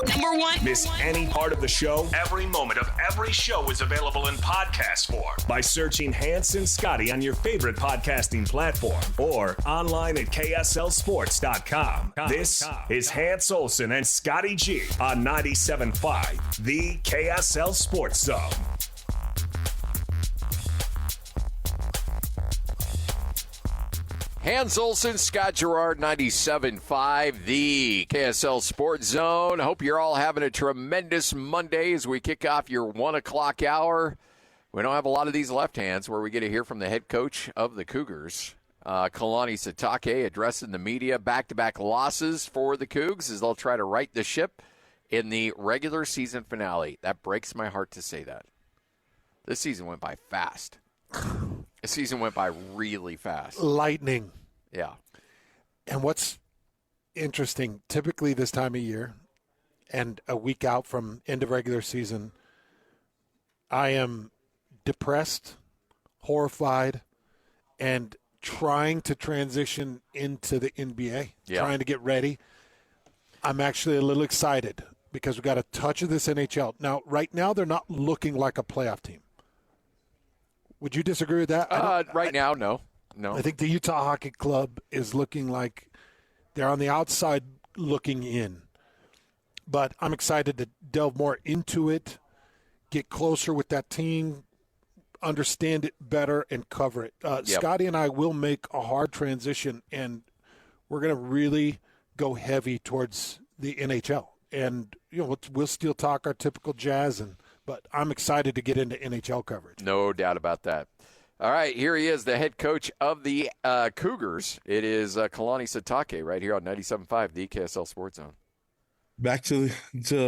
Number one. Miss any part of the show? Every moment of every show is available in podcast form by searching Hans and Scotty on your favorite podcasting platform or online at KSLSports.com. This is Hans Olsen and Scotty G on 97.5, the KSL Sports Zone. Hans Olsen, Scott Gerard, 97.5, the KSL Sports Zone. Hope you're all having a tremendous Monday as we kick off your 1 o'clock hour. We don't have a lot of these left hands where we get to hear from the head coach of the Cougars, Kalani Sitake, addressing the media. Back-to-back losses for the Cougs as they'll try to right the ship in the regular season finale. That breaks my heart to say that. This season went by fast. The season went by really fast. Lightning. Yeah. And what's interesting, typically this time of year and a week out from end of regular season, I am depressed, horrified, and trying to transition into the NBA, trying to get ready. I'm actually a little excited because we got a touch of this NHL. Now, right now, they're not looking like a playoff team. Would you disagree with that? Right now, no. I think the Utah Hockey Club is looking like they're on the outside looking in. But I'm excited to delve more into it, get closer with that team, understand it better, and cover it. Scotty and I will make a hard transition, and we're going to really go heavy towards the NHL. And we'll still talk our typical Jazz but I'm excited to get into NHL coverage. No doubt about that. All right, here he is, the head coach of the Cougars. It is Kalani Sitake right here on 97.5, the KSL Sports Zone. Back to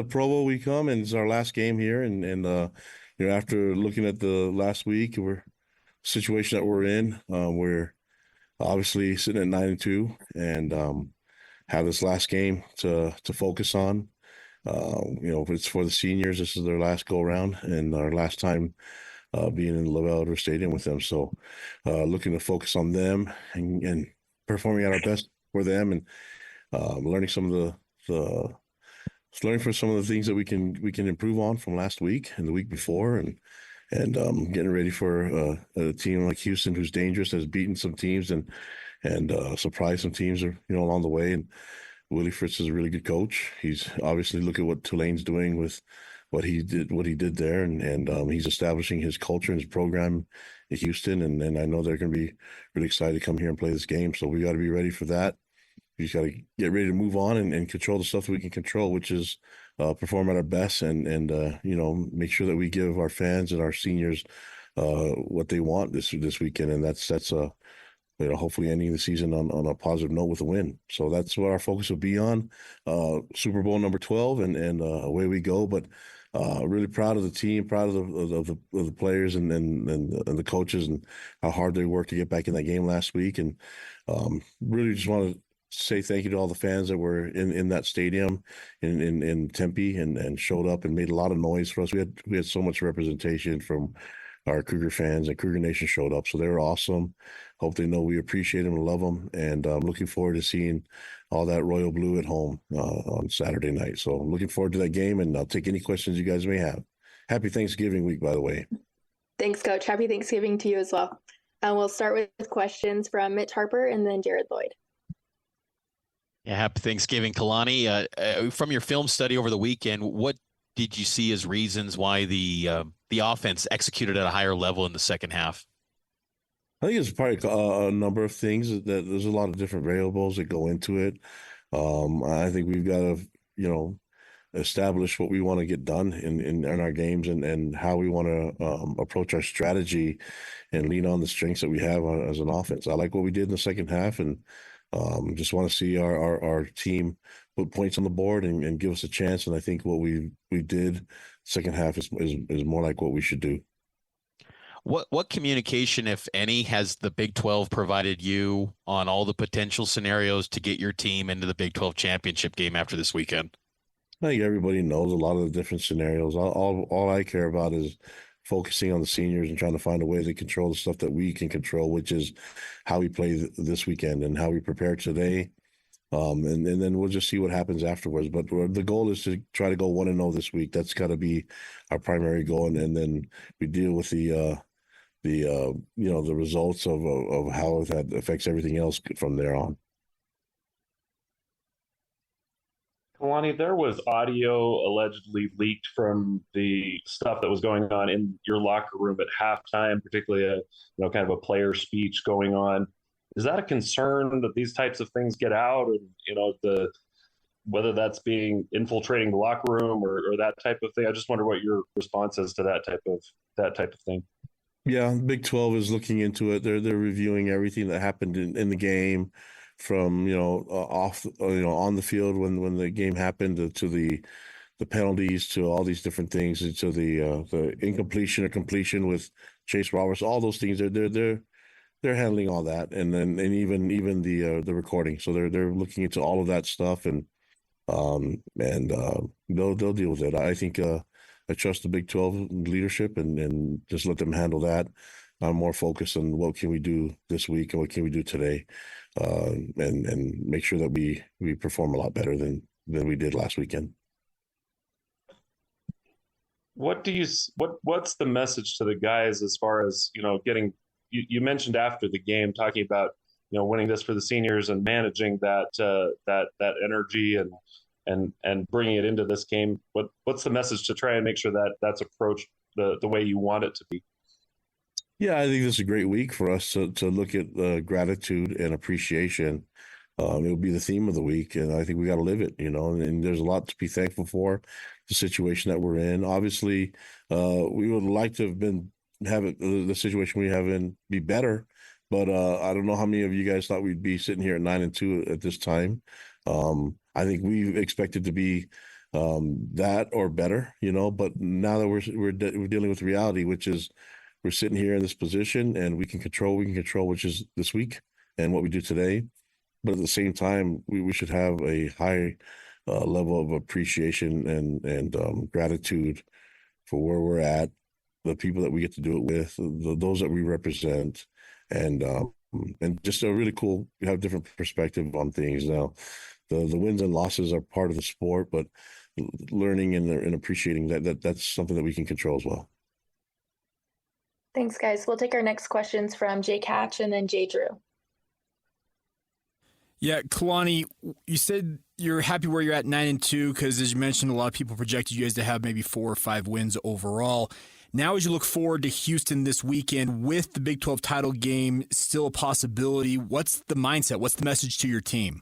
Provo we come, and it's our last game here. And after looking at the last week, situation that we're in, we're obviously sitting at 9-2, and have this last game to focus on. It's for the seniors. This is their last go around and our last time being in LaVell Stadium with them. So looking to focus on them and performing at our best for them, and learning some of learning from some of the things that we can improve on from last week and the week before, and getting ready for a team like Houston, who's dangerous, has beaten some teams and surprised some teams along the way. And Willie Fritz is a really good coach. He's obviously, look at what Tulane's doing with what he did there, and he's establishing his culture and his program in Houston. And I know they're going to be really excited to come here and play this game. So we got to be ready for that. We just got to get ready to move on and control the stuff that we can control, which is perform at our best and make sure that we give our fans and our seniors what they want this weekend. And that's hopefully ending the season on a positive note with a win. So that's what our focus will be on. Super Bowl number 12, and away we go. But really proud of the team, proud of the players and the coaches, and how hard they worked to get back in that game last week. And really just want to say thank you to all the fans that were in that stadium in Tempe and showed up and made a lot of noise for us. We had so much representation from our Cougar fans, and Cougar Nation showed up. So they were awesome. Hope they know we appreciate them and love them. And I'm looking forward to seeing all that royal blue at home on Saturday night. So I'm looking forward to that game, and I'll take any questions you guys may have. Happy Thanksgiving week, by the way. Thanks, Coach. Happy Thanksgiving to you as well. We'll start with questions from Mitch Harper and then Jared Lloyd. Yeah, happy Thanksgiving, Kalani. From your film study over the weekend, what did you see as reasons why the offense executed at a higher level in the second half? I think it's probably a number of things. That there's a lot of different variables that go into it. I think we've got to, establish what we want to get done in our games and how we want to approach our strategy and lean on the strengths that we have as an offense. I like what we did in the second half, and just want to see our team put points on the board and give us a chance. And I think what we did second half is more like what we should do. What communication, if any, has the Big 12 provided you on all the potential scenarios to get your team into the Big 12 championship game after this weekend? I think everybody knows a lot of the different scenarios. All I care about is focusing on the seniors and trying to find a way to control the stuff that we can control, which is how we play this weekend and how we prepare today, And then we'll just see what happens afterwards. But the goal is to try to go 1-0 this week. That's got to be our primary goal, and then we deal with the results of how that affects everything else from there on. Kalani, there was audio allegedly leaked from the stuff that was going on in your locker room at halftime, particularly kind of a player speech going on. Is that a concern that these types of things get out, or whether that's being infiltrating the locker room or that type of thing? I just wonder what your response is to that type of thing. Yeah, Big 12 is looking into it. They're reviewing everything that happened in the game, from off on the field when the game happened to the penalties, to all these different things, to the incompletion or completion with Chase Roberts. All those things they're handling all that, and even the recording. So they're looking into all of that stuff, and they'll deal with it. I think I trust the Big 12 leadership and just let them handle that. I'm more focused on what can we do this week and what can we do today, and make sure that we perform a lot better than we did last weekend. What's the message to the guys as far as getting? You mentioned after the game talking about winning this for the seniors and managing that energy and bringing it into this game. What's the message to try and make sure that that's approached the way you want it to be? Yeah, I think this is a great week for us to look at gratitude and appreciation. It'll be the theme of the week, and I think we got to live it, and there's a lot to be thankful for, the situation that we're in. Obviously, we would like to have the situation we have in be better, but I don't know how many of you guys thought we'd be sitting here at 9-2 at this time. I think we expected to be that or better, but now that we're dealing with reality, which is we're sitting here in this position and we can control, which is this week and what we do today. But at the same time, we should have a high level of appreciation and gratitude for where we're at, the people that we get to do it with, those that we represent, and just a really cool, have a different perspective on things. Now, the wins and losses are part of the sport, but learning and appreciating that's something that we can control as well. Thanks, guys. We'll take our next questions from Jake Hatch and then Jay Drew. Yeah, Kalani, you said you're happy where you're at 9-2 because, as you mentioned, a lot of people projected you guys to have maybe 4 or 5 wins overall. Now, as you look forward to Houston this weekend with the Big 12 title game still a possibility, what's the mindset? What's the message to your team?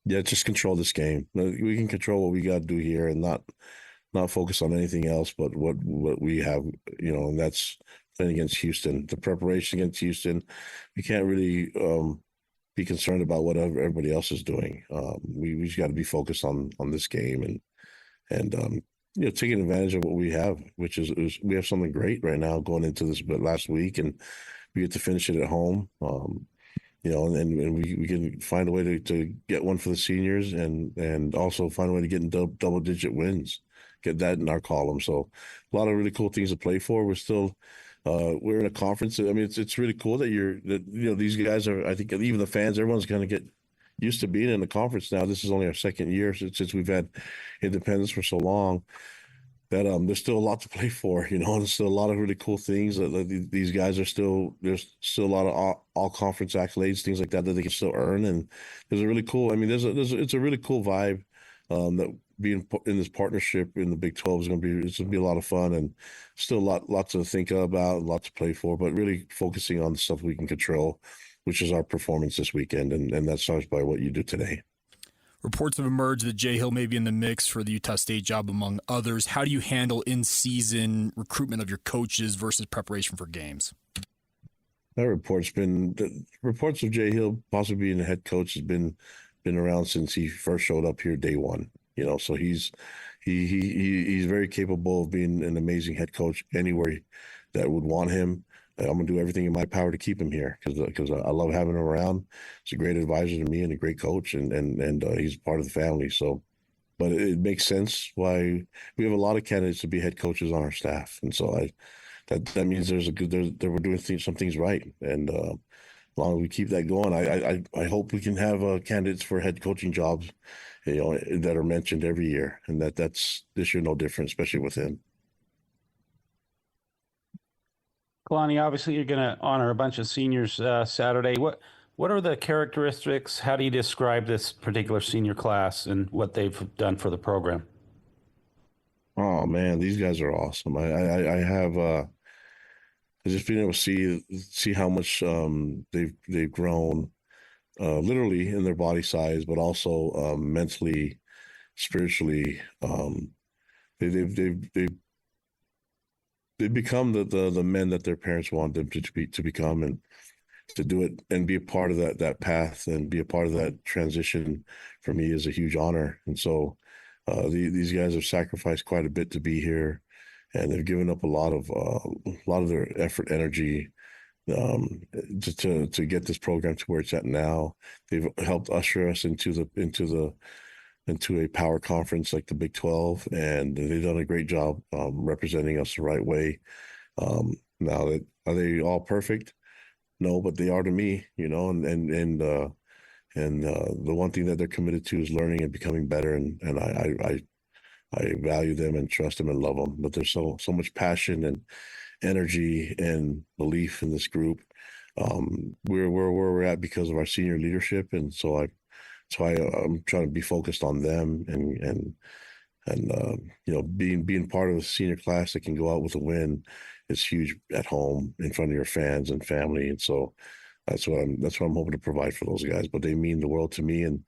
Yeah, just control this game. We can control what we got to do here and not focus on anything else but what we have, and that's playing against Houston. The preparation against Houston, we can't really be concerned about what everybody else is doing. We just got to be focused on this game and taking advantage of what we have, which is we have something great right now going into this last week, and we get to finish it at home. And we can find a way to get one for the seniors and also find a way to get in double-digit wins, get that in our column. So a lot of really cool things to play for. We're still we're in a conference. I mean, it's really cool that these guys are, I think even the fans, everyone's going to get used to being in the conference now. This is only our second year since we've had independence for so long. That there's still a lot to play for, there's still a lot of really cool things that these guys there's still a lot of all conference accolades, things like that they can still earn. And there's a really cool, it's a really cool vibe that being in this partnership in the Big 12 it's going to be a lot of fun, and still lots to think about and lots to play for, but really focusing on the stuff we can control, which is our performance this weekend. And that starts by what you do today. Reports have emerged that Jay Hill may be in the mix for the Utah State job, among others. How do you handle in-season recruitment of your coaches versus preparation for games? The reports of Jay Hill possibly being a head coach has been around since he first showed up here day one. So he's very capable of being an amazing head coach anywhere that would want him. I'm going to do everything in my power to keep him here because I love having him around. He's a great advisor to me and a great coach, and he's part of the family. So, but it makes sense why we have a lot of candidates to be head coaches on our staff, and so that means we're doing some things right, and long as we keep that going, I hope we can have candidates for head coaching jobs, that are mentioned every year, and that's this year no different, especially with him. Kalani, obviously you're going to honor a bunch of seniors Saturday. What are the characteristics? How do you describe this particular senior class and what they've done for the program? Oh man, these guys are awesome. I have just being able to see how much they've grown, literally in their body size, but also mentally, spiritually. They, they've become the men that their parents want them to become, and to do it and be a part of that path and be a part of that transition for me is a huge honor. And so these guys have sacrificed quite a bit to be here, and they've given up a lot of their effort, energy, to get this program to where it's at now. They've helped usher us into a power conference like the Big 12, and they've done a great job representing us the right way. Now, are they all perfect? No, but they are to me, and the one thing that they're committed to is learning and becoming better, and I value them and trust them and love them. But there's so much passion and energy and belief in this group. We're where we're at because of our senior leadership, and so I'm trying to be focused on them and being part of a senior class that can go out with a win is huge at home in front of your fans and family, and so that's what I'm hoping to provide for those guys. But they mean the world to me, and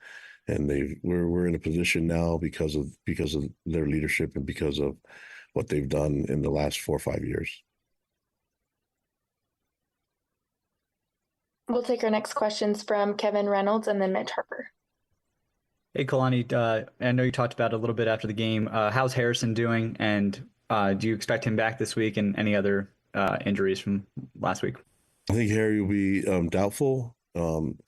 we're in a position now because of their leadership and because of what they've done in the last 4 or 5 years. We'll take our next questions from Kevin Reynolds and then Mitch Harper. Hey, Kalani, I know you talked about it a little bit after the game. How's Harrison doing? And do you expect him back this week, and any other injuries from last week? I think Harry will be doubtful.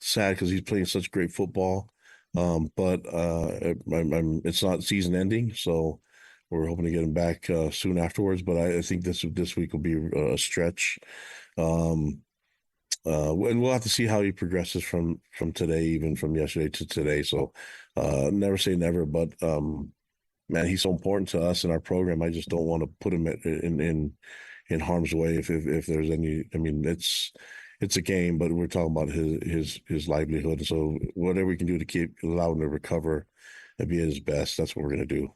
Sad because he's playing such great football. But it's not season ending, so we're hoping to get him back soon afterwards. But I think this week will be a stretch. And we'll have to see how he progresses from today, even from yesterday to today. So never say never, but man, he's so important to us in our program. I just don't want to put him in harm's way if there's any. I mean, it's a game, but we're talking about his livelihood. So whatever we can do to allow him to recover and be at his best, that's what we're going to do.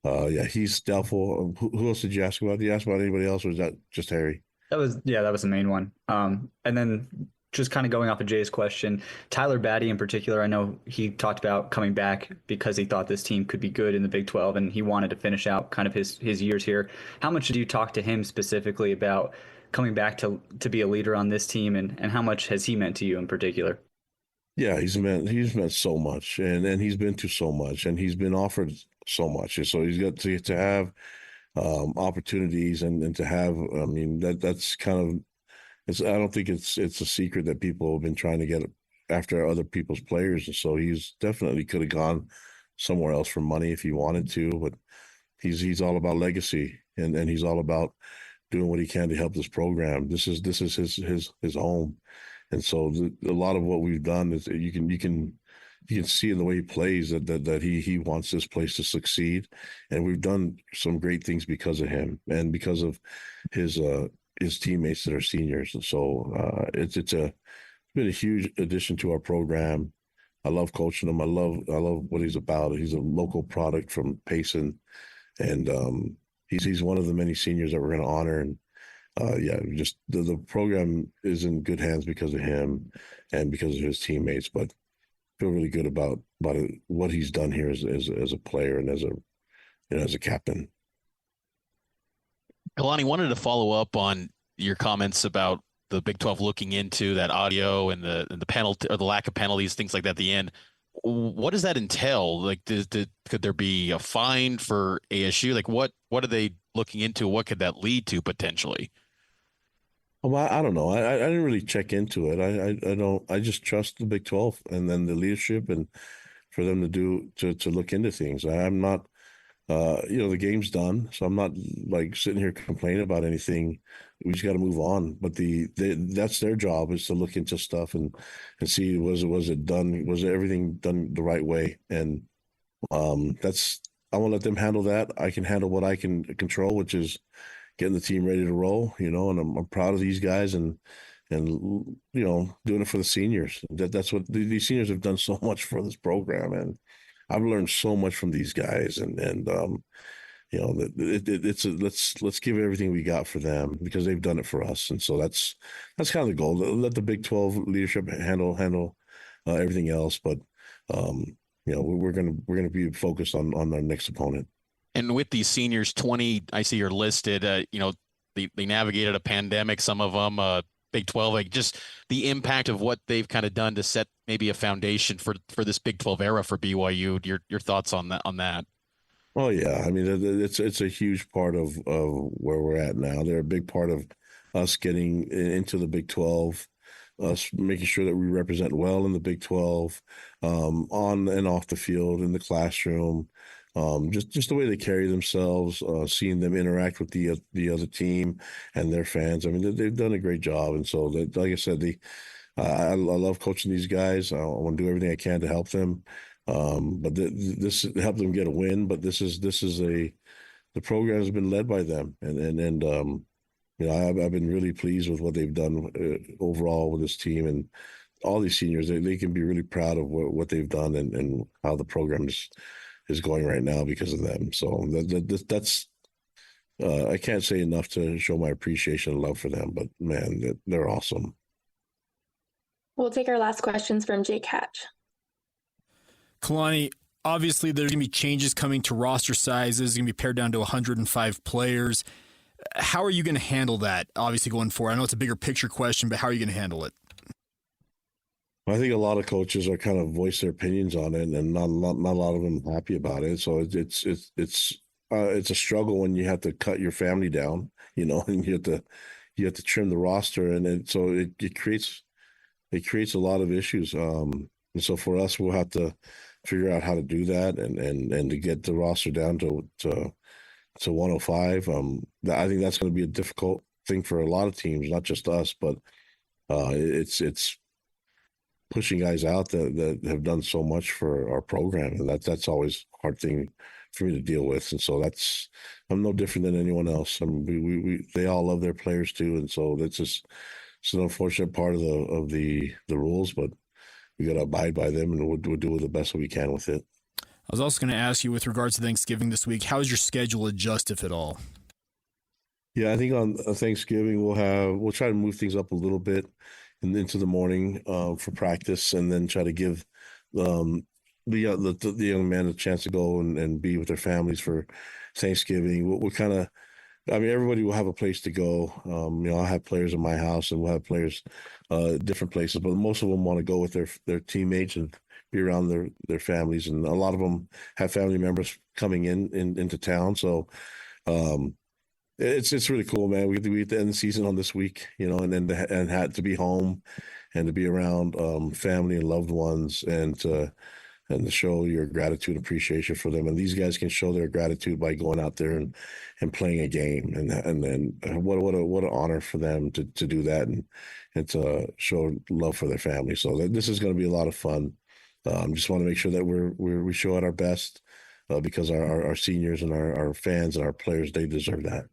Yeah, he's doubtful. Who else did you ask about? Did you ask about anybody else, or was that just Harry? That was the main one. And then just kind of going off of Jay's question, Tyler Batty in particular, I know he talked about coming back because he thought this team could be good in the Big 12, and he wanted to finish out kind of his years here. How much did you talk to him specifically about coming back to be a leader on this team, and how much has he meant to you in particular? Yeah, he's meant so much, and he's been to so much, and he's been offered so much, and so he's got to have opportunities and to have. I mean, that's kind of. I don't think it's a secret that people have been trying to get after other people's players, and so he's definitely could have gone somewhere else for money if he wanted to, but he's all about legacy, and he's all about doing what he can to help this program. This is his home, and so a lot of what we've done is you can see in the way he plays that he wants this place to succeed, and we've done some great things because of him and because of his teammates that are seniors. And so it's been a huge addition to our program. I love coaching him. I love what he's about. He's a local product from Payson, and he's one of the many seniors that we're going to honor. And just the program is in good hands because of him and because of his teammates. But I feel really good about what he's done here as a player and as a captain. Kalani, wanted to follow up on your comments about the Big 12 looking into that audio and the penalty or the lack of penalties, things like that at the end. What does that entail? Like, could there be a fine for ASU? Like, what are they looking into? What could that lead to potentially? Well, I don't know. I didn't really check into it. I don't. I just trust the Big 12 and then the leadership and for them to look into things. I'm not the game's done. So I'm not like sitting here complaining about anything. We just got to move on. But that's their job, is to look into stuff and see was it done? Was everything done the right way? And I want to let them handle that. I can handle what I can control, which is getting the team ready to roll. And I'm proud of these guys and doing it for the seniors. That's what these seniors have done so much for this program, and I've learned so much from these guys. Let's give everything we got for them, because they've done it for us, and so that's kind of the goal. Let the Big 12 leadership handle everything else, but we're gonna be focused on our next opponent. And with these seniors, 20, I see you're listed. They navigated a pandemic. Some of them, Big 12, like just the impact of what they've kind of done to set maybe a foundation for this Big 12 era for BYU. Your thoughts on that? Oh yeah, I mean it's a huge part of where we're at now. They're a big part of us getting into the Big 12, us making sure that we represent well in the Big 12, on and off the field, in the classroom. Just the way they carry themselves, seeing them interact with the other team and their fans. I mean, they've done a great job, and so like I said, I love coaching these guys. I want to do everything I can to help them, but this help them get a win. But the program has been led by them, and I've been really pleased with what they've done overall with this team, and all these seniors. They can be really proud of what they've done and how the program is going right now because of them. So that's I can't say enough to show my appreciation and love for them, but man, they're awesome. We'll take our last questions from Jake Hatch. Kalani, obviously there's going to be changes coming to roster sizes. It's going to be pared down to 105 players. How are you going to handle that, obviously, going forward? I know it's a bigger picture question, but how are you going to handle it? I think a lot of coaches are kind of voice their opinions on it, and not a lot of them are happy about it. So it's a struggle when you have to cut your family down, and you have to trim the roster, and it creates a lot of issues. And so for us, we'll have to figure out how to do that and to get the roster down to 105. I think that's going to be a difficult thing for a lot of teams, not just us, but it's pushing guys out that have done so much for our program, and that's always a hard thing for me to deal with. And so I'm no different than anyone else. I mean, they all love their players too, and so it's an unfortunate part of the rules, but we got to abide by them, and we'll do the best we can with it. I was also going to ask you, with regards to Thanksgiving this week, how is your schedule adjust, if at all? Yeah, I think on Thanksgiving we'll try to move things up a little bit and into the morning for practice, and then try to give the young men a chance to go and be with their families for Thanksgiving. We'll kind of, I mean, everybody will have a place to go. I'll have players in my house, and we'll have players different places, but most of them want to go with their teammates and be around their families, and a lot of them have family members coming into town. So it's really cool, man. We get to end the season on this week, and had to be home and to be around family and loved ones, and to show your gratitude and appreciation for them. And these guys can show their gratitude by going out there and playing a game, and then what an honor for them to do that and to show love for their family. So this is going to be a lot of fun. Just want to make sure that we show at our best, because our seniors and our fans and our players, they deserve that.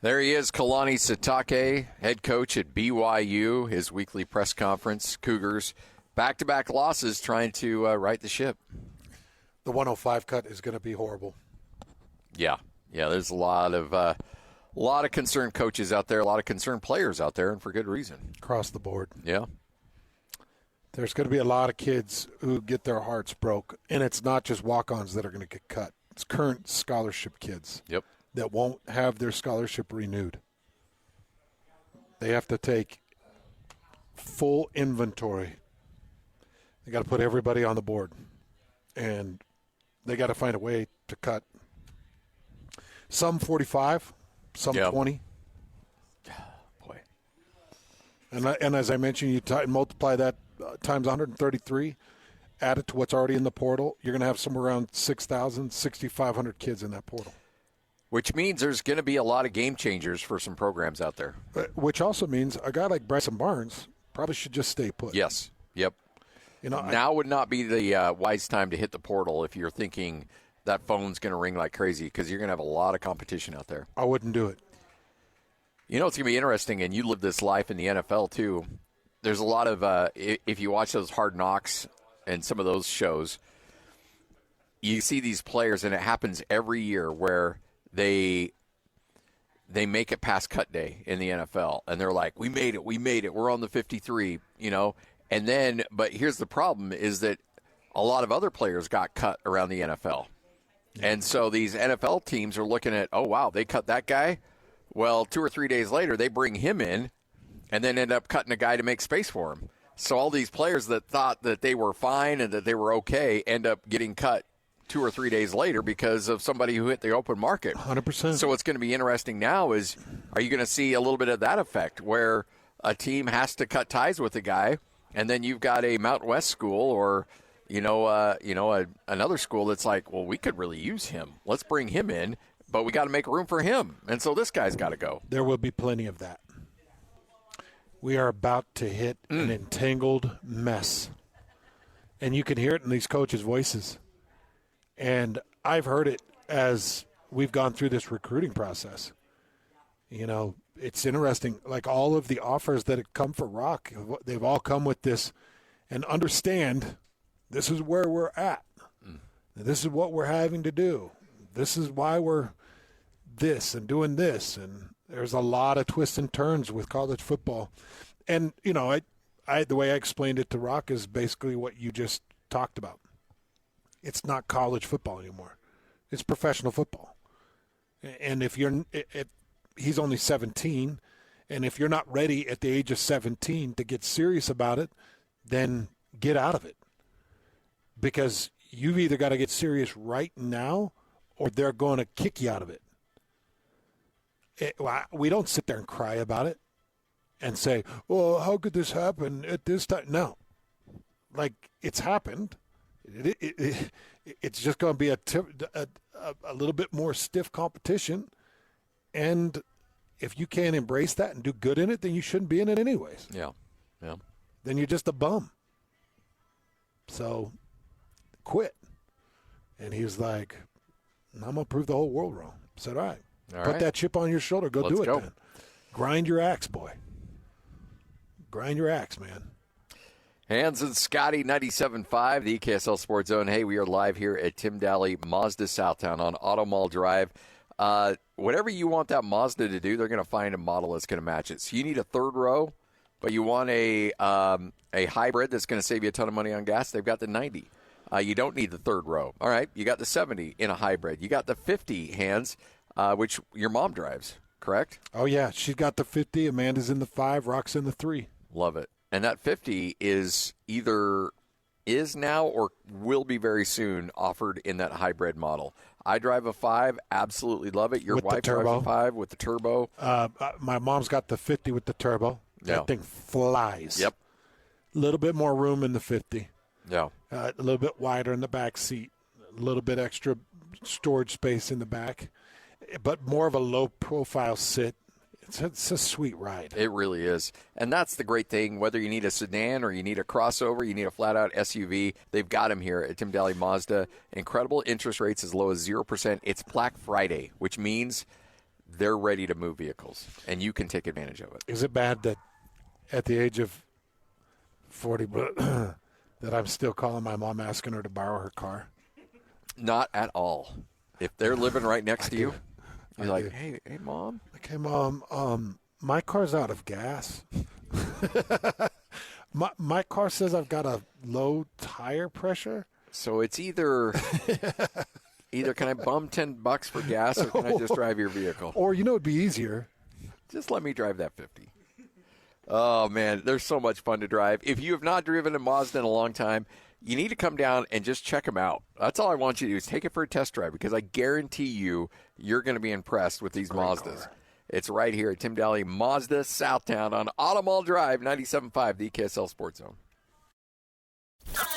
There he is, Kalani Sitake, head coach at BYU, his weekly press conference. Cougars, back-to-back losses, trying to right the ship. The 105 cut is going to be horrible. Yeah, there's a lot of concerned coaches out there, a lot of concerned players out there, and for good reason. Across the board. Yeah. There's going to be a lot of kids who get their hearts broke, and it's not just walk-ons that are going to get cut. It's current scholarship kids. Yep. That won't have their scholarship renewed. They have to take full inventory. They got to put everybody on the board, and they got to find a way to cut some 45, some 20. Boy. And as I mentioned, you multiply that times 133, add it to what's already in the portal, you're going to have somewhere around 6,000, 6,500 kids in that portal. Which means there's going to be a lot of game changers for some programs out there. Which also means a guy like Bryson Barnes probably should just stay put. Yes. Yep. Now would not be the wise time to hit the portal if you're thinking that phone's going to ring like crazy, because you're going to have a lot of competition out there. I wouldn't do it. It's going to be interesting, and you live this life in the NFL too. There's a lot of, if you watch those Hard Knocks and some of those shows, you see these players, and it happens every year, where they make it past cut day in the NFL, and they're like, we made it, we're on the 53, and then, but here's the problem, is that a lot of other players got cut around the NFL. And so these NFL teams are looking at, oh, wow, they cut that guy. Well, 2 or 3 days later, they bring him in and then end up cutting a guy to make space for him. So all these players that thought that they were fine and that they were okay end up getting cut 2 or 3 days later because of somebody who hit the open market. 100%. So what's going to be interesting now is, are you going to see a little bit of that effect where a team has to cut ties with a guy, and then you've got a Mountain West school or another school that's like, well, we could really use him. Let's bring him in, but we got to make room for him. And so this guy's got to go. There will be plenty of that. We are about to hit an entangled mess. And you can hear it in these coaches' voices. And I've heard it as we've gone through this recruiting process. It's interesting. Like, all of the offers that have come for Rock, they've all come with this, and understand this is where we're at. This is what we're having to do. This is why we're this and doing this. And there's a lot of twists and turns with college football. And, the way I explained it to Rock is basically what you just talked about. It's not college football anymore. It's professional football. And if he's only 17, and if you're not ready at the age of 17 to get serious about it, then get out of it. Because you've either got to get serious right now, or they're going to kick you out of it. We don't sit there and cry about it and say, well, how could this happen at this time? No. Like, it's happened. It's just going to be a little bit more stiff competition. And if you can't embrace that and do good in it, then you shouldn't be in it anyways. Yeah. Then you're just a bum. So quit. And he was like, I'm going to prove the whole world wrong. I said, all right. Put that chip on your shoulder. Let's do it then. Grind your axe, boy. Grind your axe, man. Hans and Scotty, 97.5, the EKSL Sports Zone. Hey, we are live here at Tim Daly Mazda Southtown on Auto Mall Drive. Whatever you want that Mazda to do, they're going to find a model that's going to match it. So you need a third row, but you want a hybrid that's going to save you a ton of money on gas. They've got the 90. You don't need the third row. All right, you got the 70 in a hybrid. You got the 50, Hans, which your mom drives, correct? Oh, yeah. She's got the 50. Amanda's in the 5. Rock's in the 3. Love it. And that 50 is now or will be very soon offered in that hybrid model. I drive a 5, absolutely love it. Your wife drives a 5 with the turbo. My mom's got the 50 with the turbo. That thing flies. Yep. A little bit more room in the 50. Yeah. A little bit wider in the back seat. A little bit extra storage space in the back. But more of a low-profile sit. It's a sweet ride. It really is. And that's the great thing. Whether you need a sedan or you need a crossover, you need a flat-out SUV, they've got them here at Tim Daly Mazda. Incredible interest rates as low as 0%. It's Black Friday, which means they're ready to move vehicles, and you can take advantage of it. Is it bad that at the age of 40 that I'm still calling my mom asking her to borrow her car? Not at all. If they're living right next to you, you're like, hey, Mom. Like, hey, Mom, my car's out of gas. my car says I've got a low tire pressure. So it's either can I bum $10 for gas or can I just drive your vehicle? Or, it'd be easier. Just let me drive that 50. Oh, man, they're so much fun to drive. If you have not driven a Mazda in a long time, you need to come down and just check them out. That's all I want you to do is take it for a test drive, because I guarantee you're going to be impressed with these Mazdas. It's right here at Tim Daly Mazda Southtown on Auto Mall Drive, 97.5, the EKSL Sports Zone.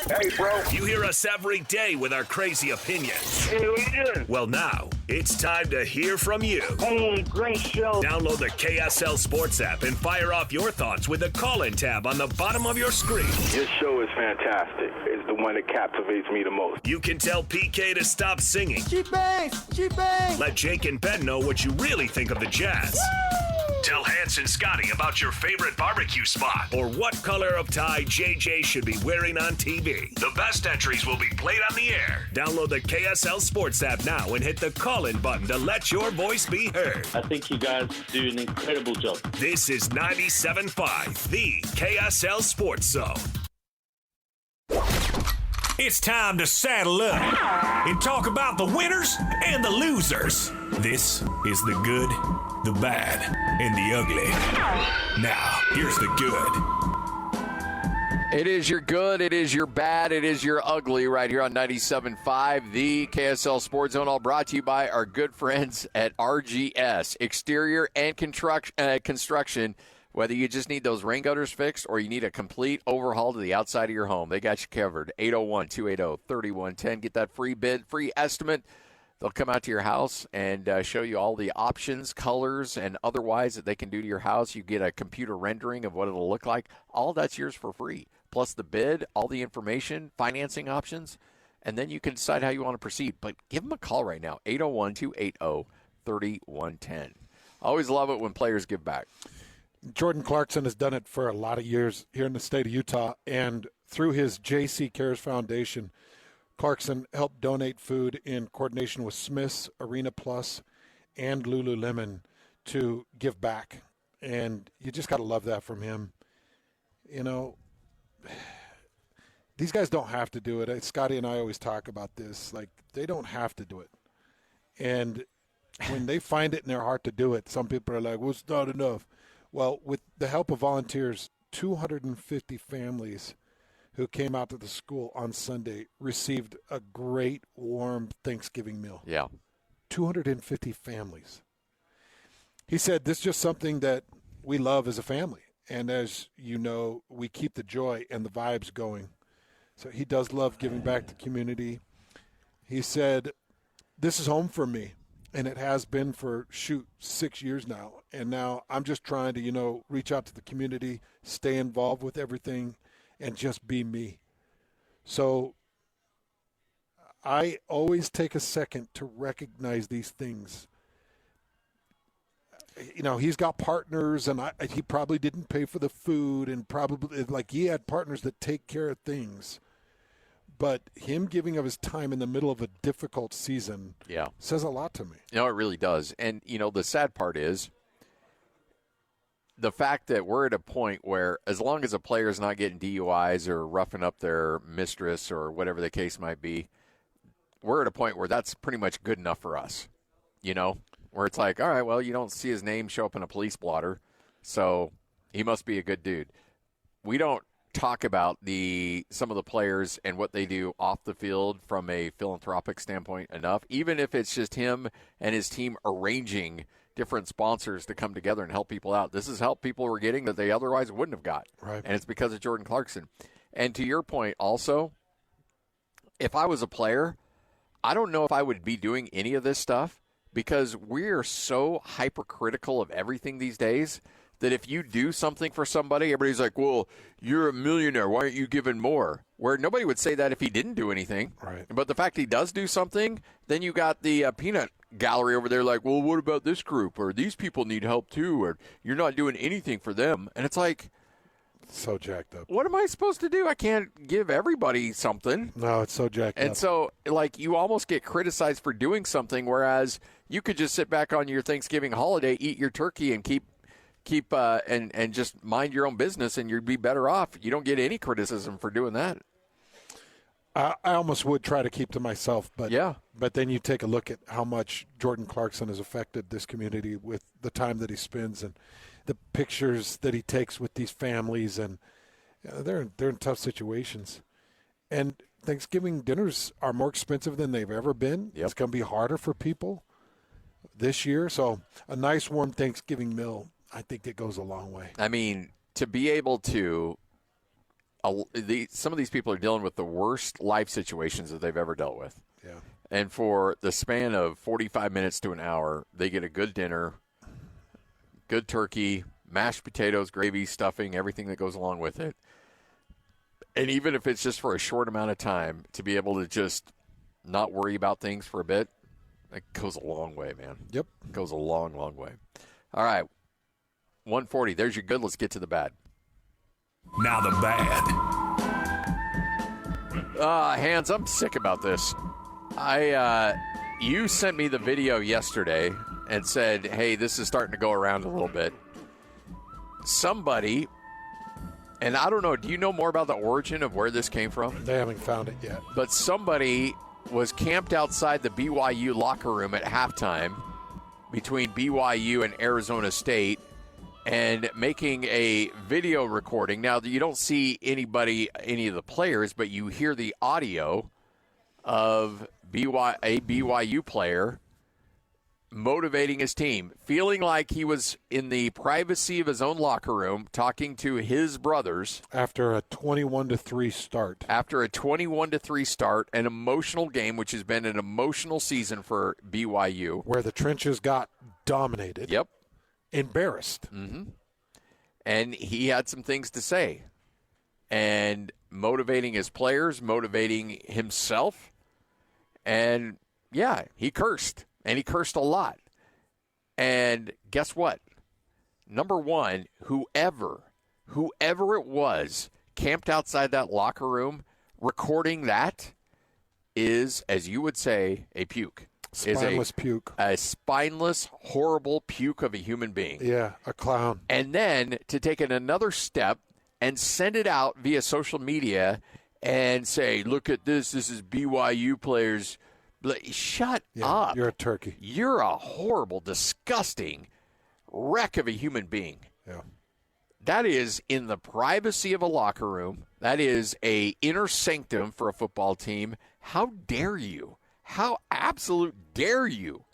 Hey, bro. You hear us every day with our crazy opinions. Hey, what you doing? Well, now it's time to hear from you. Hey, great show. Download the KSL Sports app and fire off your thoughts with the call-in tab on the bottom of your screen. This show is fantastic. It's the one that captivates me the most. You can tell PK to stop singing. She bangs! She bangs! Let Jake and Ben know what you really think of the Jazz. Woo! Tell Hans and Scotty about your favorite barbecue spot or what color of tie JJ should be wearing on TV. The best entries will be played on the air. Download the KSL Sports app now and hit the call-in button to let your voice be heard. I think you guys do an incredible job. This is 97.5, the KSL Sports Zone. It's time to saddle up and talk about the winners and the losers. This is the good, the bad, and the ugly. Now, here's the good. It is your good, it is your bad, it is your ugly right here on 97.5, the KSL Sports Zone, all brought to you by our good friends at RGS, Exterior and Construction. Whether you just need those rain gutters fixed or you need a complete overhaul to the outside of your home, they got you covered. 801-280-3110. Get that free bid, free estimate. They'll come out to your house and show you all the options, colors, and otherwise that they can do to your house. You get a computer rendering of what it'll look like. All that's yours for free. Plus the bid, all the information, financing options, and then you can decide how you want to proceed. But give them a call right now, 801-280-3110. I always love it when players give back. Jordan Clarkson has done it for a lot of years here in the state of Utah, and through his JC Cares Foundation, Clarkson helped donate food in coordination with Smith's, Arena Plus, and Lululemon to give back. And you just got to love that from him. You know, these guys don't have to do it. Scotty and I always talk about this. Like, they don't have to do it. And when they find it in their heart to do it, some people are like, well, it's not enough. Well, with the help of volunteers, 250 families who came out to the school on Sunday received a great, warm Thanksgiving meal. Yeah. 250 families. He said, this is just something that we love as a family. And as you know, we keep the joy and the vibes going. So he does love giving back to the community. He said, this is home for me. And it has been for, 6 years now. And now I'm just trying to, reach out to the community, stay involved with everything, and just be me. So I always take a second to recognize these things. He's got partners, and he probably didn't pay for the food, and probably, he had partners that take care of things. But him giving of his time in the middle of a difficult season says a lot to me. It really does. And, the sad part is the fact that we're at a point where as long as a player is not getting DUIs or roughing up their mistress or whatever the case might be, we're at a point where that's pretty much good enough for us, where it's like, all right, well, you don't see his name show up in a police blotter, so he must be a good dude. We don't talk about some of the players and what they do off the field from a philanthropic standpoint enough, even if it's just him and his team arranging different sponsors to come together and help people out. This is help people were getting that they otherwise wouldn't have got. Right. And it's because of Jordan Clarkson. And to your point also, if I was a player, I don't know if I would be doing any of this stuff because we're so hypercritical of everything these days that if you do something for somebody, everybody's like, well, you're a millionaire. Why aren't you giving more? Where nobody would say that if he didn't do anything. Right. But the fact he does do something, then you got the peanut gallery over there like, well, what about this group? Or these people need help too. Or you're not doing anything for them. And it's like, so jacked up. What am I supposed to do? I can't give everybody something. No, it's so jacked up. And so, you almost get criticized for doing something, whereas you could just sit back on your Thanksgiving holiday, eat your turkey, and keep and just mind your own business, and you'd be better off. You don't get any criticism for doing that. I almost would try to keep to myself, but yeah. But then you take a look at how much Jordan Clarkson has affected this community with the time that he spends and the pictures that he takes with these families, and they're in tough situations. And Thanksgiving dinners are more expensive than they've ever been. Yep. It's going to be harder for people this year. So a nice warm Thanksgiving meal, I think it goes a long way. I mean, to be able to some of these people are dealing with the worst life situations that they've ever dealt with. Yeah. And for the span of 45 minutes to an hour, they get a good dinner, good turkey, mashed potatoes, gravy, stuffing, everything that goes along with it. And even if it's just for a short amount of time, to be able to just not worry about things for a bit, it goes a long way, man. Yep. It goes a long, long way. All right. 140. There's your good. Let's get to the bad. Now the bad. Hans, I'm sick about this. You sent me the video yesterday and said, hey, this is starting to go around a little bit. Somebody, and I don't know, do you know more about the origin of where this came from? They haven't found it yet. But somebody was camped outside the BYU locker room at halftime between BYU and Arizona State and making a video recording. Now, you don't see any of the players, but you hear the audio of a BYU player motivating his team, feeling like he was in the privacy of his own locker room talking to his brothers. After a 21-3 start. After a 21-3 start, an emotional game, which has been an emotional season for BYU. Where the trenches got dominated. Yep. Embarrassed. Mm-hmm. And he had some things to say. And motivating his players, motivating himself. And, yeah, he cursed. And he cursed a lot. And guess what? Number one, whoever it was camped outside that locker room recording that is, as you would say, a puke. Spineless puke. A spineless, horrible puke of a human being. Yeah, a clown. And then to take it another step and send it out via social media and say, look at this. This is BYU players. Shut up. You're a turkey. You're a horrible, disgusting wreck of a human being. Yeah. That is in the privacy of a locker room. That is a inner sanctum for a football team. How dare you? How absolute dare you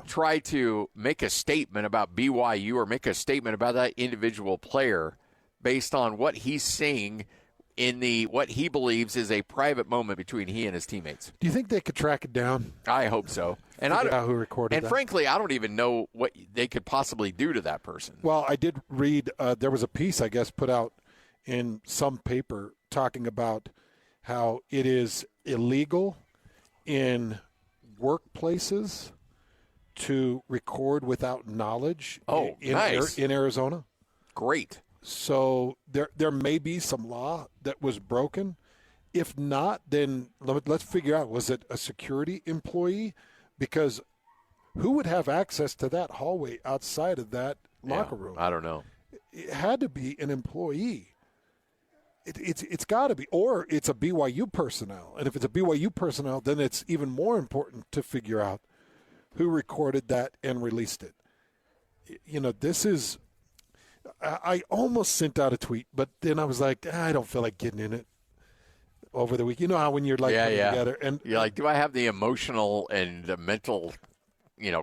try to make a statement about BYU or make a statement about that individual player based on what he's saying in what he believes is a private moment between he and his teammates. Do you think they could track it down? I hope so. And I don't know who recorded and that. Frankly, I don't even know what they could possibly do to that person. Well, I did read there was a piece, I guess, put out in some paper talking about how it is illegal in workplaces to record without knowledge nice. in Arizona. Great. So there may be some law that was broken. If not, then let's figure out, was it a security employee? Because who would have access to that hallway outside of that locker room? I don't know. It had to be an employee. It's got to be, or it's a BYU personnel. And if it's a BYU personnel, then it's even more important to figure out who recorded that and released it. You know, this is. I almost sent out a tweet, but then I was like, I don't feel like getting in it over the week. You know how when you're like putting together, and you're like, do I have the emotional and the mental,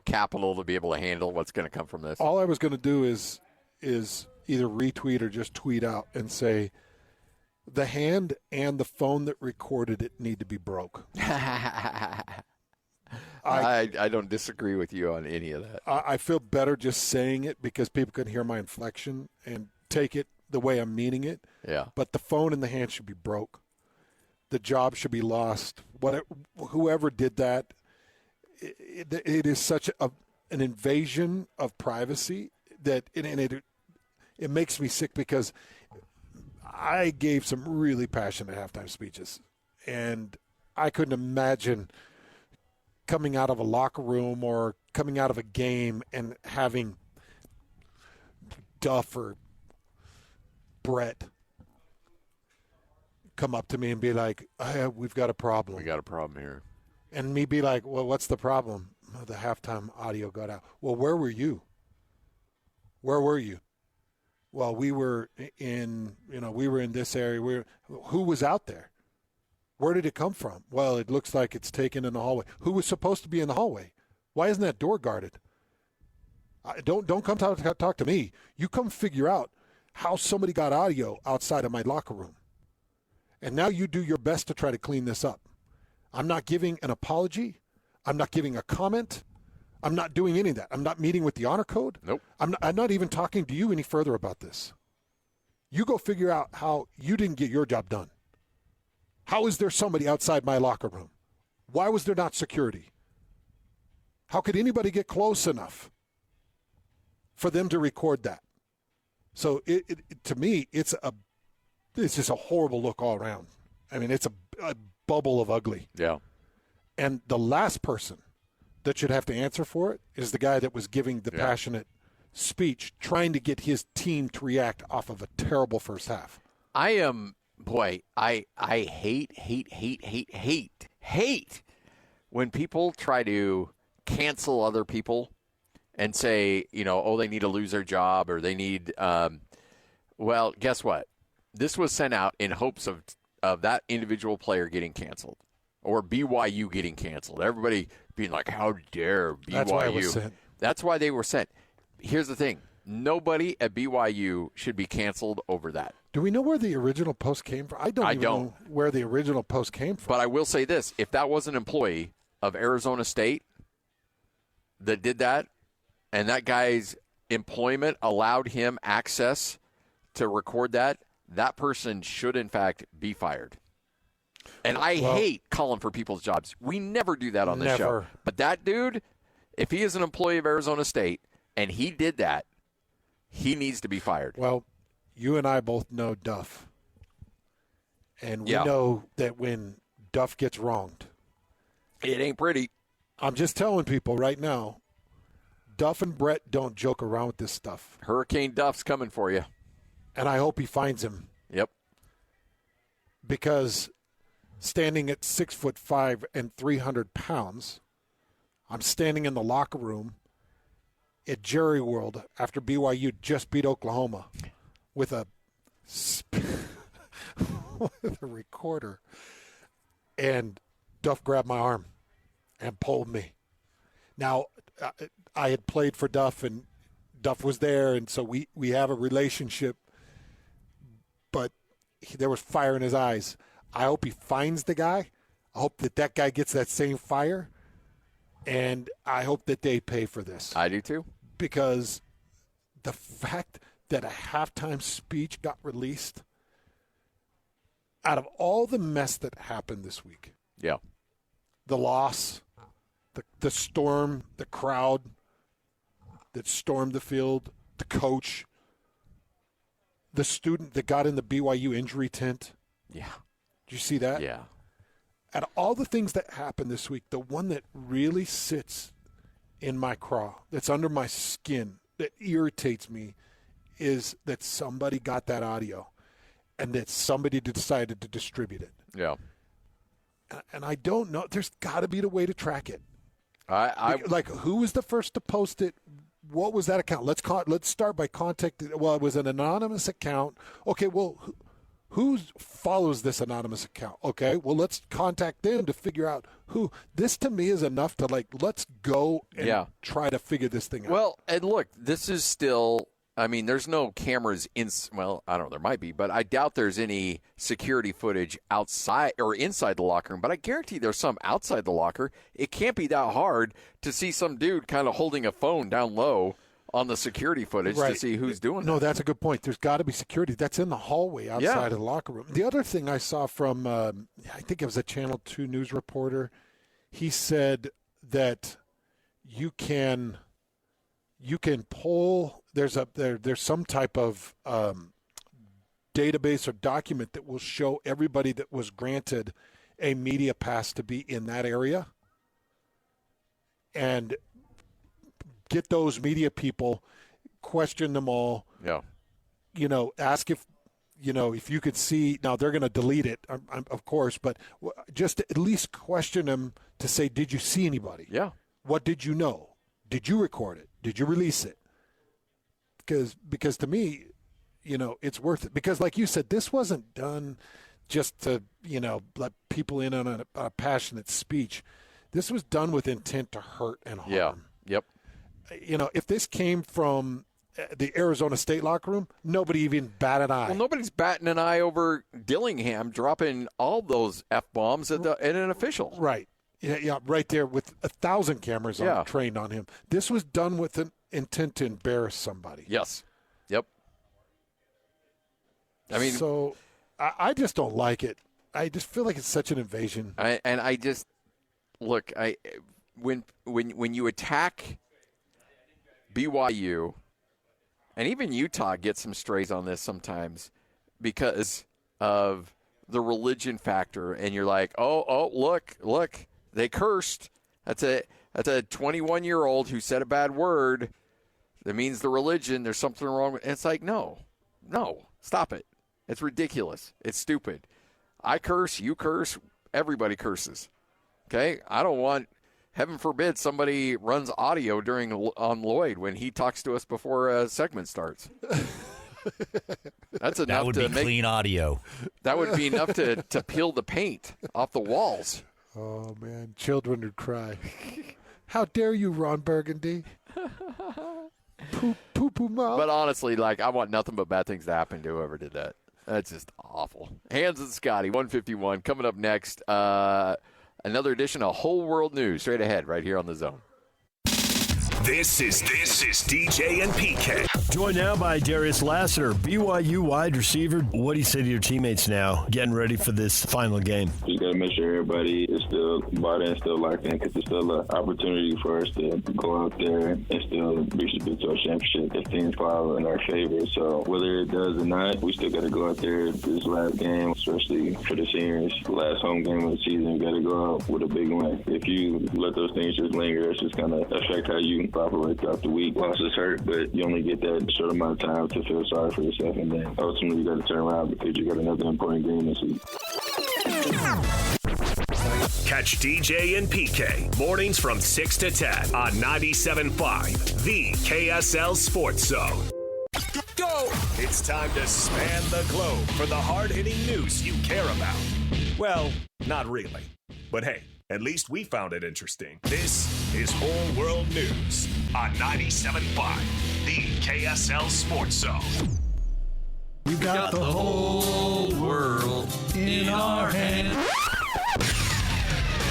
capital to be able to handle what's going to come from this? All I was going to do is either retweet or just tweet out and say, the hand and the phone that recorded it need to be broke. I don't disagree with you on any of that. I feel better just saying it because people can hear my inflection and take it the way I'm meaning it. Yeah. But the phone in the hand should be broke. The job should be lost. Whoever did that, it is such an invasion of privacy that it makes me sick because I gave some really passionate halftime speeches, and I couldn't imagine coming out of a locker room or coming out of a game and having Duff or Brett come up to me and be like, we've got a problem. We got a problem here. And me be like, well, what's the problem? Oh, the halftime audio got out. Well, where were you? Where were you? Well, we were in this area. Who was out there? Where did it come from? Well, it looks like it's taken in the hallway. Who was supposed to be in the hallway? Why isn't that door guarded? Don't come talk to me. You come figure out how somebody got audio outside of my locker room. And now you do your best to try to clean this up. I'm not giving an apology. I'm not giving a comment. I'm not doing any of that. I'm not meeting with the honor code. Nope. I'm not even talking to you any further about this. You go figure out how you didn't get your job done. How is there somebody outside my locker room? Why was there not security? How could anybody get close enough for them to record that? So to me, it's just a horrible look all around. I mean, it's a bubble of ugly. Yeah. And the last person that should have to answer for it is the guy that was giving the passionate speech, trying to get his team to react off of a terrible first half. I hate when people try to cancel other people and say, they need to lose their job or they need, well, guess what? This was sent out in hopes of that individual player getting canceled or BYU getting canceled. Everybody being like, how dare BYU? That's why it was sent. That's why they were sent. Here's the thing. Nobody at BYU should be canceled over that. Do we know where the original post came from? I don't know where the original post came from. But I will say this. If that was an employee of Arizona State that did that, and that guy's employment allowed him access to record that, that person should, in fact, be fired. And I hate calling for people's jobs. We never do that on this show. But that dude, if he is an employee of Arizona State and he did that, he needs to be fired. Well, you and I both know Duff. And we know that when Duff gets wronged, it ain't pretty. I'm just telling people right now, Duff and Brett don't joke around with this stuff. Hurricane Duff's coming for you. And I hope he finds him. Yep. Because standing at 6'5" and 300 pounds, I'm standing in the locker room at Jerry World after BYU just beat Oklahoma with a recorder. And Duff grabbed my arm and pulled me. Now, I had played for Duff, and Duff was there, and so we have a relationship. But there was fire in his eyes. I hope he finds the guy. I hope that guy gets that same fire. And I hope that they pay for this. I do too. Because the fact that a halftime speech got released out of all the mess that happened this week. Yeah. The loss, the storm, the crowd that stormed the field, the coach, the student that got in the BYU injury tent. Yeah. Did you see that? Yeah. Out of all the things that happened this week, the one that really sits in my craw, that's under my skin, that irritates me, is that somebody got that audio and that somebody decided to distribute it. Yeah. And I don't know. There's got to be a way to track it. Like, who was the first to post it? What was that account? Let's start by contacting. Well, it was an anonymous account. Okay, well, who follows this anonymous account? Okay, well, let's contact them to figure out who. This to me is enough to let's go and try to figure this thing out. Well, and look, this is still. I mean, there's no cameras well, I don't know, there might be, but I doubt there's any security footage outside or inside the locker room, but I guarantee there's some outside the locker. It can't be that hard to see some dude kind of holding a phone down low on the security footage to see who's doing it. No, that's a good point. There's got to be security. That's in the hallway outside of the locker room. The other thing I saw from, I think it was a Channel 2 news reporter, he said that you can pull. There's some type of database or document that will show everybody that was granted a media pass to be in that area, and get those media people, question them all. Yeah. Ask if you could see. Now they're going to delete it, of course, but just at least question them to say, did you see anybody? Yeah. What did you know? Did you record it? Did you release it? Because to me, it's worth it. Because like you said, this wasn't done just to, let people in on a passionate speech. This was done with intent to hurt and harm. Yeah. Yep. If this came from the Arizona State locker room, nobody even bat an eye. Well, nobody's batting an eye over Dillingham dropping all those F-bombs at an official. Right. Yeah, right there with 1,000 cameras trained on him. This was done with an intent to embarrass somebody. Yes. Yep. I mean, so I just don't like it. I just feel like it's such an invasion. When you attack BYU, and even Utah gets some strays on this sometimes because of the religion factor, and you're like, oh, look, they cursed. That's a 21-year-old who said a bad word. That means the religion. There's something wrong with it. It's like, no, stop it. It's ridiculous. It's stupid. I curse, you curse, everybody curses. Okay? I don't want, heaven forbid, somebody runs audio on Lloyd when he talks to us before a segment starts. That's enough. That would be clean audio. That would be enough to peel the paint off the walls. Oh, man. Children would cry. How dare you, Ron Burgundy? Poo-poo mouth. But honestly, I want nothing but bad things to happen to whoever did that. That's just awful. Hans and Scotty, 151. Coming up next, another edition of Whole World News straight ahead right here on The Zone. This is DJ and PK. Joined now by Darius Lassiter, BYU wide receiver. What do you say to your teammates now, getting ready for this final game? Just got to make sure everybody is still bought in, still locked in, because it's still an opportunity for us to go out there and still reach the Big 12 championship if things fall in our favor. So whether it does or not, we still got to go out there this last game, especially for the seniors. Last home game of the season, you got to go out with a big win. If you let those things just linger, it's just going to affect how you operate throughout the week. Losses hurt, but you only get that short amount of time to feel sorry for yourself, and then ultimately you got to turn around because you got another important game this week. Catch DJ and PK mornings from 6 to 10 on 97.5, the KSL Sports Zone. Go! It's time to span the globe for the hard-hitting news you care about. Well, not really. But hey, at least we found it interesting. This is Whole World News on 97.5, the KSL Sports Zone. We got the whole world in our hands.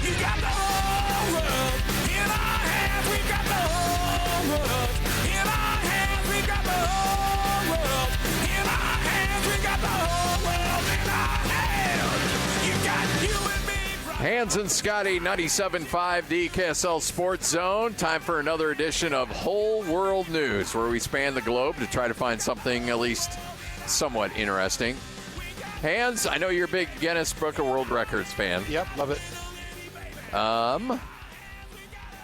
You got the whole world in our hands. We got the whole world in our hands. We got the whole world in our hands. We got the whole world in our hands. You got you and me. Hans and Scotty, 97.5, the KSL Sports Zone. Time for another edition of Whole World News, where we span the globe to try to find something at least somewhat interesting. Hans, I know you're a big Guinness Book of World Records fan. Yep, love it.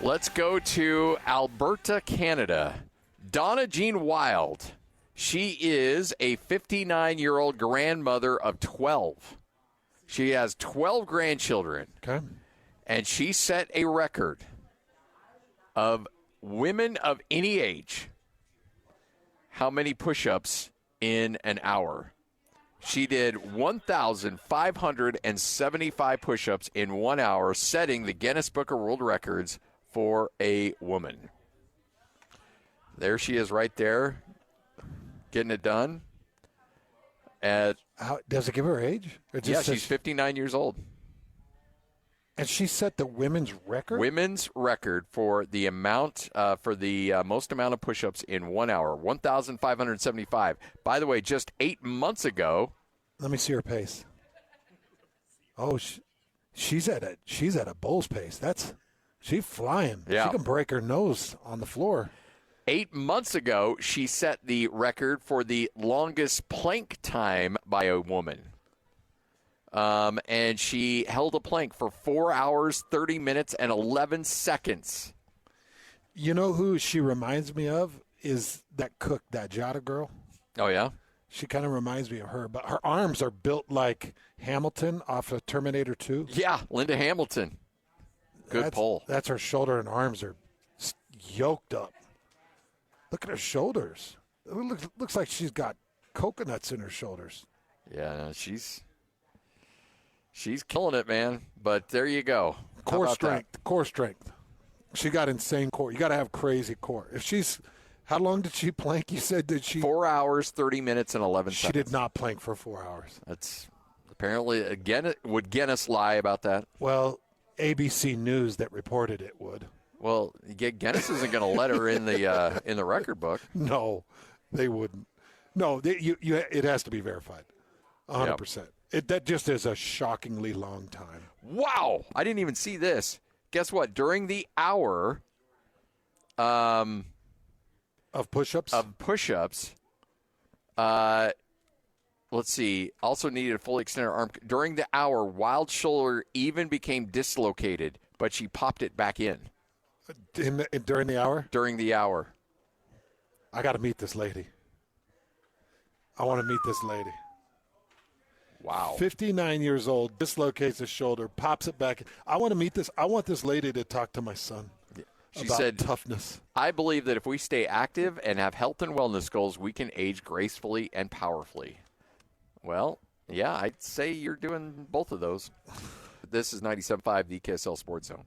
Let's go to Alberta, Canada. Donna Jean Wild. She is a 59-year-old grandmother of 12. She has 12 grandchildren. Okay. And she set a record of women of any age. How many push-ups in an hour? She did 1,575 push-ups in 1 hour, setting the Guinness Book of World Records for a woman. There she is right there, getting it done. Does it give her age? Yeah, she's 59 years old. And she set the women's record? Women's record for the amount, for the most amount of push-ups in 1 hour, 1,575. By the way, just 8 months ago. Let me see her pace. Oh, she's at a bull's pace. She's flying. Yeah. She can break her nose on the floor. 8 months ago, she set the record for the longest plank time by a woman. And she held a plank for 4 hours, 30 minutes, and 11 seconds. You know who she reminds me of is that cook, that Jada girl. Oh, yeah? She kind of reminds me of her, but her arms are built like Hamilton off of Terminator 2. Yeah, Linda Hamilton. Good pull. That's her shoulder and arms are yoked up. Look at her shoulders. It looks like she's got coconuts in her shoulders. Yeah, she's killing it, man. But there you go. Core strength. She got insane core. You got to have crazy core. If she's How long did she plank? You said that she 4 hours, 30 minutes, and 11 she seconds. did not plank for 4 hours. That's apparently again. Would Guinness lie about that? Well, ABC News that reported it would. Well, Guinness isn't going to let her in the record book. No, they wouldn't. No, it has to be verified, 100%. That just is a shockingly long time. Wow, I didn't even see this. Guess what? During the hour, of push-ups. Let's see. Also needed a fully extended arm during the hour. Wild shoulder even became dislocated, but she popped it back in. During the hour? During the hour. I got to meet this lady. I want to meet this lady. Wow. 59 years old, dislocates his shoulder, pops it back. I want to meet this. I want this lady to talk to my son. She about said, toughness. I believe that if we stay active and have health and wellness goals, we can age gracefully and powerfully. Well, yeah, I'd say you're doing both of those. This is 97.5, the KSL Sports Zone.